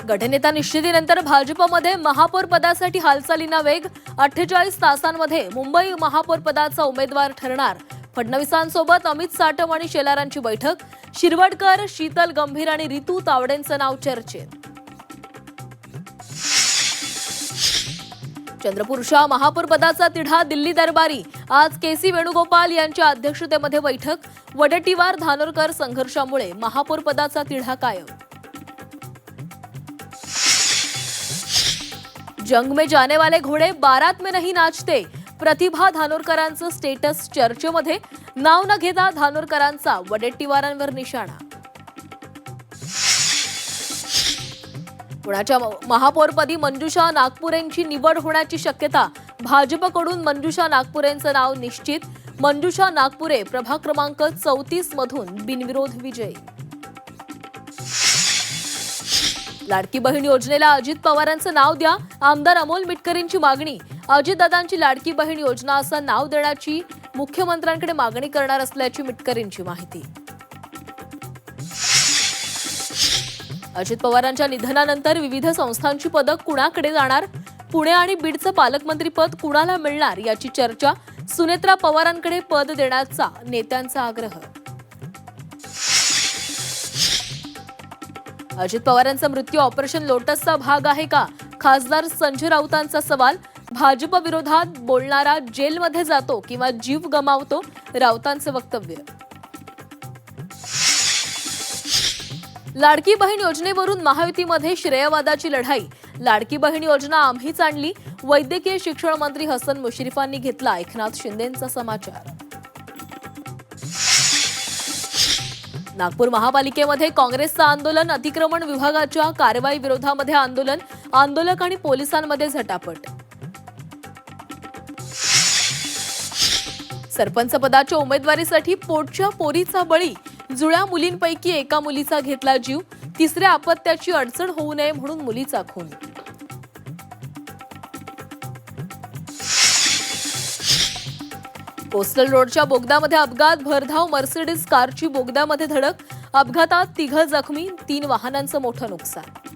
गटनेता निश्चितीनंतर भाजपमध्ये महापौर पदासाठी हालचालींना वेग. 48 तासांमध्ये मुंबई महापौर पदाचा उमेदवार ठरणार. फडणवीसांसोबत अमित साटम आणि शेलारांची बैठक. शिरवडकर, शीतल गंभीर आणि रितू तावडेंचं नाव चर्चेत. चंद्रपूरच्या महापौर पदाचा तिढा दिल्ली दरबारी. आज के.सी. वेणुगोपाल यांच्या अध्यक्षतेमध्ये बैठक. वडेट्टीवार धानोरकर संघर्षामुळे महापौर पदाचा तिढा कायम. जंग में जाने वाले घोडे बारात में नहीं नाचते. प्रतिभा धानोरकरांचं स्टेटस चर्चेमध्ये. नाव न घेता धानोरकरांचा वडेट्टीवारांवर निशाणा. पुण्याच्या महापौरपदी मंजुषा नागपुरेंची निवड होण्याची शक्यता. भाजपकडून मंजुषा नागपुरेंचं नाव निश्चित. मंजुषा नागपुरे प्रभाग क्रमांक 34 मधून बिनविरोध विजयी. लाडकी बहीण योजनेला अजित पवारांचं नाव द्या. आमदार अमोल मिटकरींची मागणी. अजितदादांची लाडकी बहीण योजना असं नाव देण्याची मुख्यमंत्र्यांकडे मागणी करणार असल्याची मिटकरींची माहिती. अजित पवारांच्या निधनानंतर विविध संस्थांची पदं कुणाकडे जाणार? पुणे आणि बीडचं पालकमंत्रीपद कुणाला मिळणार याची चर्चा. सुनेत्रा पवारांकडे पद देण्याचा नेत्यांचा आग्रह. अजित पवारांचा मृत्यू ऑपरेशन लोटसचा भाग आहे का? खासदार संजय राऊतांचा सवाल. भाजप विरोधात बोलणारा जेलमध्ये जातो किंवा जीव गमावतो, राऊतांचं वक्तव्य. लाडकी बहीण योजनेवरून महायुतीमध्ये श्रेयवादाची लढाई. लाडकी बहीण योजना आम्हीच आणली. वैद्यकीय शिक्षण मंत्री हसन मुश्रीफांनी घेतला एकनाथ शिंदेंचा समाचार. नागपूर महापालिकेमध्ये काँग्रेसचं आंदोलन. अतिक्रमण विभागाच्या कारवाई विरोधामध्ये आंदोलन. आंदोलक आणि पोलिसांमध्ये झटापट. सरपंच पदाच्या उमेदवारीसाठी पोटच्या पोरीचा बळी. जुळ्या मुलींपैकी एका मुलीचा घेतला जीव. तिसऱ्या अपत्याची अडचण होऊ नये म्हणून मुलीचा खून. कोस्टल रोडच्या बोगद्यामध्ये अपघात. भरधाव मर्सिडीज कारची बोगद्यामध्ये धडक. अपघातात 3 जखमी, 3 वाहनांचं मोठं नुकसान.